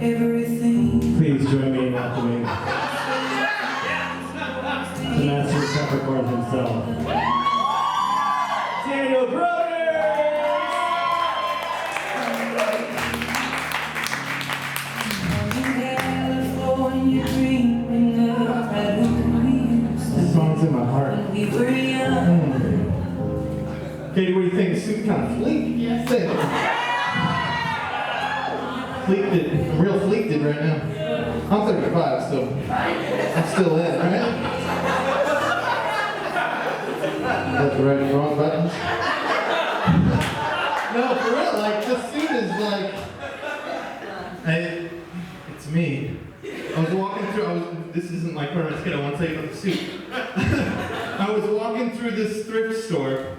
everything. Please join me in welcoming the master of Capricorn himself, Daniel Grooters! This song's in my heart. Katie, what do you think? The suit kind of fleek? Yes. Fleeked it. I'm real fleeked it right now. I'm 35, so I'm still in, right? That's the right and wrong buttons. No, for real, like, this suit is like, it's me. I was walking through, this isn't like part of my skit, I want to tell you about the suit. I was walking through this thrift store,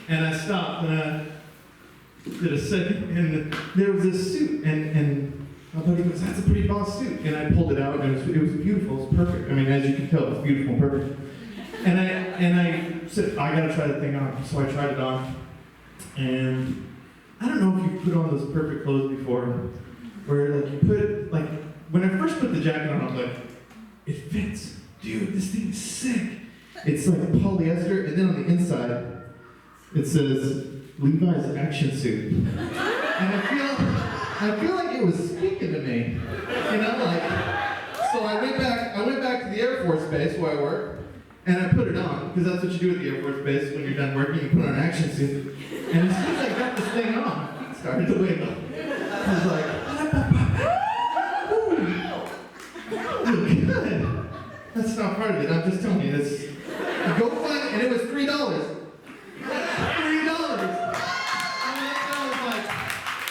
and I stopped, and I did a second, and there was this suit, and my buddy goes, "That's a pretty boss suit." And I pulled it out, and it was beautiful, it was perfect. I mean, as you can tell, it's beautiful and perfect. And I said, I gotta try that thing on. So I tried it on, and I don't know if you put on those perfect clothes before, where like you put, like, when I first put the jacket on, I was like, it fits. Dude, this thing is sick. It's like polyester, and then on the inside, it says, Levi's action suit. And I feel like it was speaking to me. You know, like, so I went back to the Air Force Base where I work, and I put it on, because that's what you do at the Air Force Base when you're done working, you put on an action suit. And as soon as I got this thing on, it started to wiggle. I was like, ooh, good. That's not part of it, I'm just telling you this. You go find it, and it was $3. $3.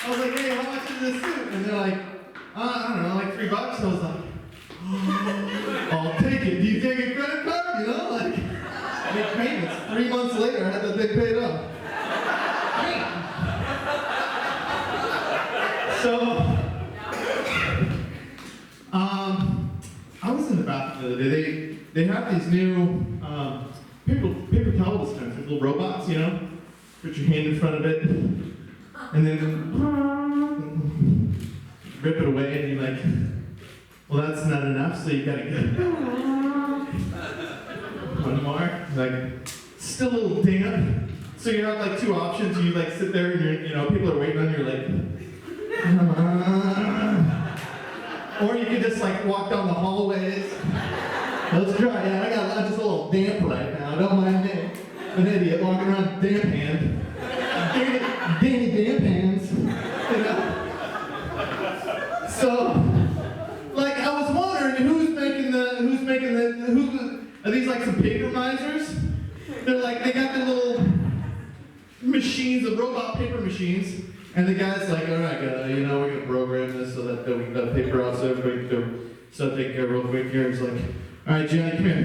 I was like, hey, how much is this suit? And they're like, I don't know, like $3. I was like, oh, I'll take it. Do you take a credit card? You know, like, I make payments. 3 months later, I had that thing paid up. So, I was in the bathroom the other day. They have these new paper towel dispensers, little robots, you know? Put your hand in front of it, and then rip it away, and you're like, well, that's not enough, so you gotta get one more. Like, still a little damp. So you have like two options. You like sit there, and you're, you know, people are waiting on you, you're like, or you can just like walk down the hallways. Let's try it. I'm just a little damp right now. Don't mind me. An idiot walking around damp hand. Danny damp hands. You know? So, like, I was wondering who's making the are these like some paper misers? They're like, they got their little machines, the robot paper machines, and the guy's like, all right, you know, we're gonna program this so that we can got paper out so everybody can do so take care real quick here. He's like, all right, Johnny, come here.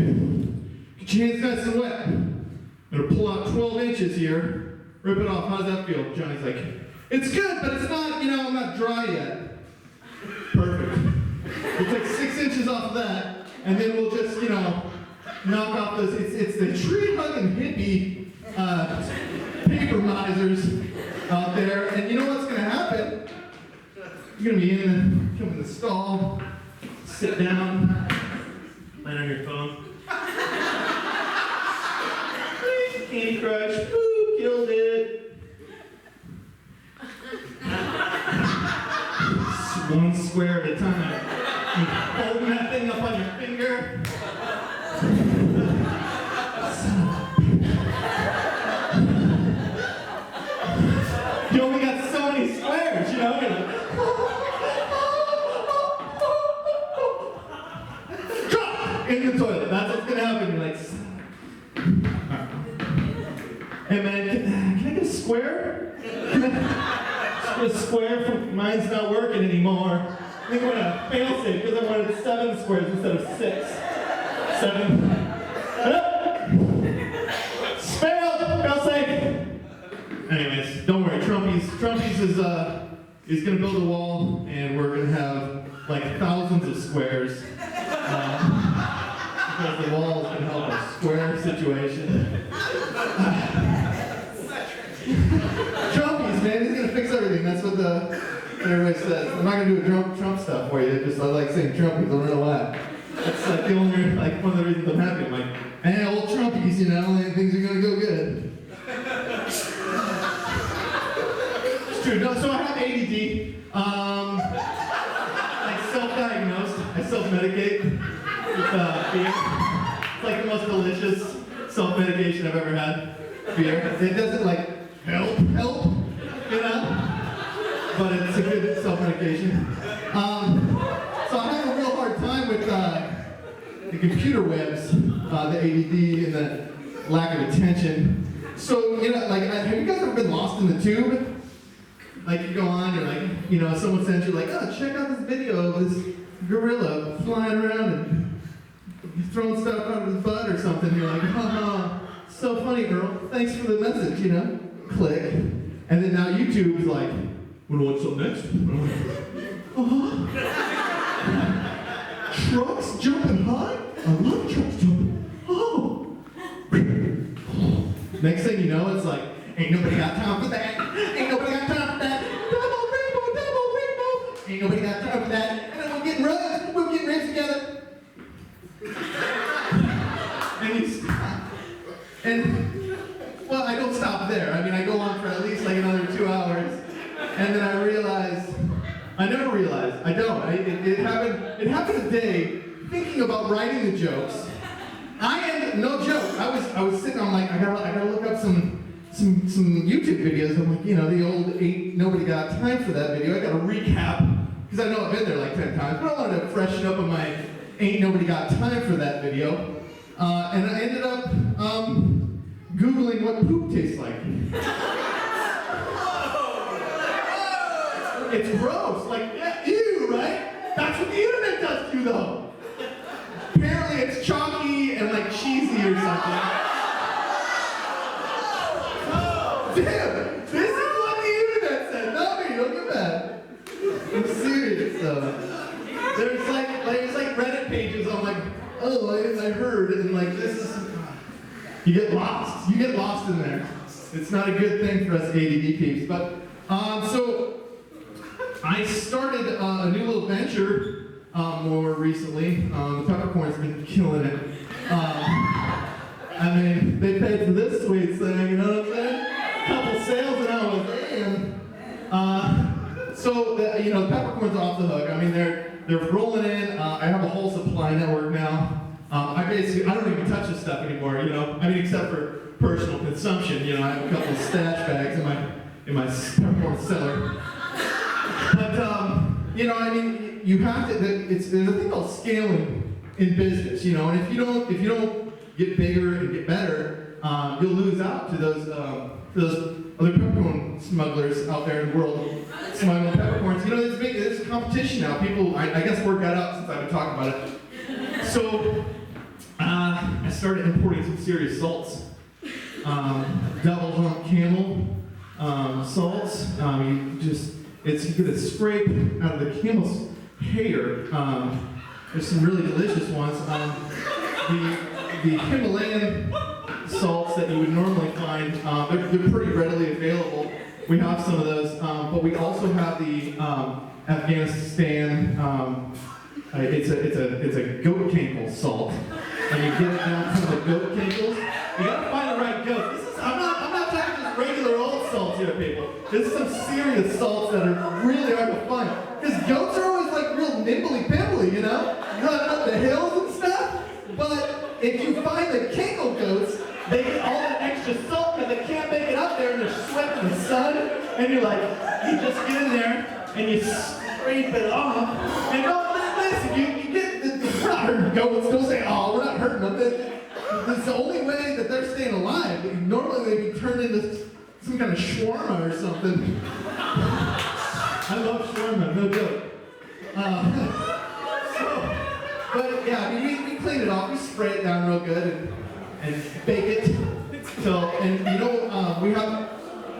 Get your hands nice and wet. I'm gonna pull out 12 inches here, rip it off. How does that feel? Johnny's like, it's good, but it's not, you know, I'm not dry yet. Perfect. We'll take 6 inches off of that, and then we'll just, you know, knock off those. It's the tree-hugging hippie paper misers out there, and you know what's gonna happen? You're gonna be come in the stall, sit down, land on your phone. Candy Crush, boop, killed it. One square at a time. You holding that thing up on your finger. You only got so many squares, you know? You're like, drop in the toilet. That's what's gonna happen. You're like, hey man, can I get a square? A square from mine's not working anymore. I think I'm gonna fail safe because I wanted 7 squares instead of 6. 7. Fail safe. Anyways, don't worry. Trumpies is gonna build a wall, and we're gonna have like thousands of squares because the wall is gonna help a square situation. Trumpies, man, he's gonna fix everything. That's what everybody says. I'm not gonna do a Trump stuff for you. Just I like saying Trump because I don't know why. That's like the only like one of the reasons I'm happy. I'm like, hey, old Trumpies, you know, things are gonna go good. It's true. No, so I have ADD. Like self-diagnosed. I self-medicate with beer. It's like the most delicious self-medication I've ever had. Beer. It doesn't like help, you know? But it's a good self-medication. So I have a real hard time with the computer webs, the ADD and the lack of attention. So, you know, like, have you guys ever been lost in the tube? Like, you go on, you're like, you know, someone sends you like, oh, check out this video of this gorilla flying around and throwing stuff out of his butt or something. You're like, haha, so funny, girl. Thanks for the message, you know? Click. And then now YouTube's like, wanna watch something next? Trucks jumping high? I love trucks jumping. Oh. Next thing you know, it's like, ain't nobody got time for that. Ain't nobody got time for that. Double rainbow. Ain't nobody got time for that. And then we're getting raped together. And you stop. And, well, I don't stop there. I mean, I go on for at least like another 2 hours. And then I never realized, I don't. It happened a day thinking about writing the jokes. No joke, I was sitting, I'm like, I gotta look up some YouTube videos. I'm like, you know, the old ain't nobody got time for that video. I gotta recap, because I know I've been there like 10 times, but I wanted to freshen up on my ain't nobody got time for that video. And I ended up Googling what poop tastes like. It's gross, like, yeah, ew, right? That's what the internet does to you, though. Apparently it's chalky and like cheesy or something. Damn, this is what the internet said. Not me, don't get mad. I'm serious, though. There's like Reddit pages on like, oh, I heard, and like this is, you get lost in there. It's not a good thing for us ADD peeps, but, so, I started a new little venture more recently. The peppercorn's been killing it. I mean, they paid for this sweet thing, you know what I'm saying? A couple sales and I was in. So, you know, the peppercorn's off the hook. I mean, they're rolling in. I have a whole supply network now. I don't even touch this stuff anymore, you know? I mean, except for personal consumption. You know, I have a couple of stash bags in my peppercorn cellar. But, you know, I mean, you have to, there's a thing called scaling in business, you know, and if you don't get bigger and get better, you'll lose out to those other peppercorn smugglers out there in the world smuggling peppercorns. You know, there's competition now. People, I guess, work that out since I've been talking about it. So, I started importing some serious salts. Double hump camel salts. You get a scrape out of the camel's hair. There's some really delicious ones. The Himalayan salts that you would normally find, they're pretty readily available. We have some of those, but we also have the Afghanistan. It's a goat cankle salt, and you get it down from the goat cankles. You gotta find the right goat. I'm not talking just regular old salts here, people. This is some serious salts that are really hard to find. Because goats are always like real nimbly-pimbly, you know? Running up the hills and stuff. But if you find the cankle goats, they get all that extra salt because they can't make it up there and they're sweating in the sun. And you're like, you just get in there and you scrape it off. And listen, you get, we're not hurting goats. Don't say, oh, we're not hurting them. It's the only way that they're staying alive. Normally they'd be turned into some kind of shawarma or something. I love shawarma, no joke. But yeah, I mean, we clean it off, we spray it down real good and bake it. So, and you know,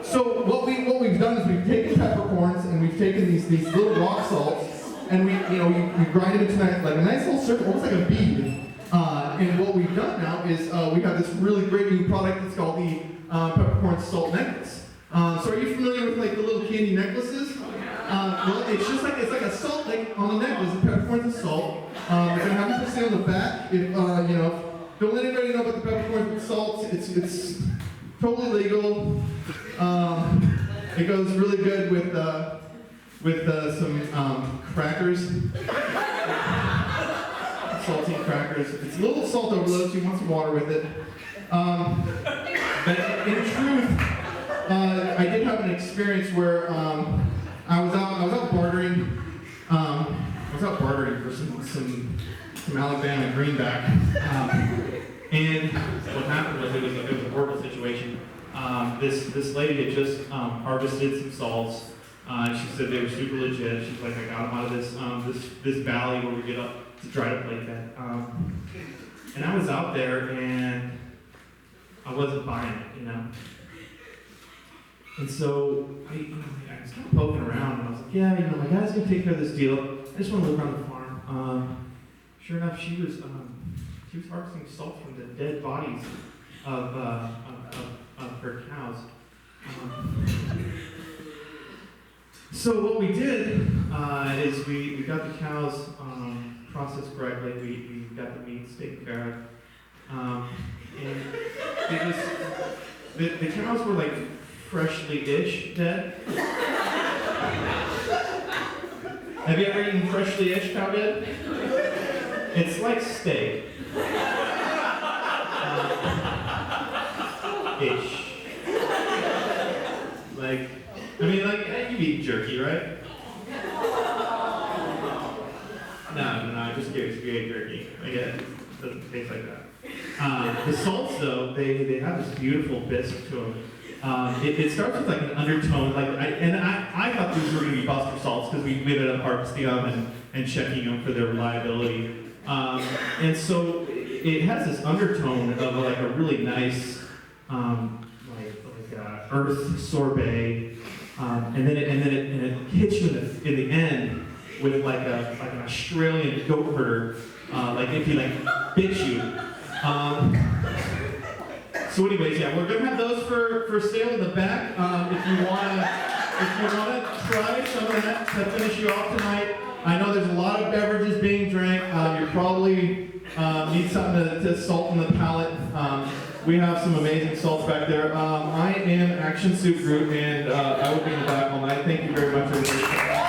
so what we've done is we've taken peppercorns and we've taken these little rock salts and we grind them into like a nice little circle, almost like a bead. And what we've done now is we have this really great new product. It's called the peppercorn salt necklace. So are you familiar with like the little candy necklaces? Well, it's just like, it's like a salt lick on the necklace, the peppercorns and salt. We're gonna have you see on the back. If, don't let anybody know about the peppercorns and salt. It's totally legal. It goes really good with some crackers. Saltine crackers. It's a little salt overload, so you want some water with it. But in truth, I did have an experience where I was out bartering. I was out bartering for some Alabama greenback. And what happened was it was a horrible situation. This lady had just harvested some salts. She said they were super legit. She's like, I got them out of this valley where we get up to dry up lake bed. And I was out there and I wasn't buying it, And so I was kind of poking around and I was like, yeah, my guy's gonna take care of this deal. I just want to look around the farm. Sure enough, she was harvesting salt from the dead bodies of her cows. So what we did is we got the cows processed correctly. We got the meats taken care of, and it was the cows were like freshly-ish dead. Have you ever eaten freshly-ish cow dead? It's like steak. Ish. Like, you've eaten jerky, right? No, just give jerky. I get it. It doesn't taste like that. The salts, though, they have this beautiful bisque to them. It starts with like an undertone, I thought these were going to be Buster salts because we ended up harvesting them and checking them for their reliability. And so it has this undertone of like a really nice, earth sorbet, and then it hits you in the end with like an Australian goat herder, if he bit you. So anyways, yeah, we're gonna have those for sale in the back. If you wanna try some of that to finish you off tonight. I know there's a lot of beverages being drank. You probably need something to salt in the palate. We have some amazing salts back there. I am Action Soup Groot, and I will be in the back all night. Thank you very much, everybody.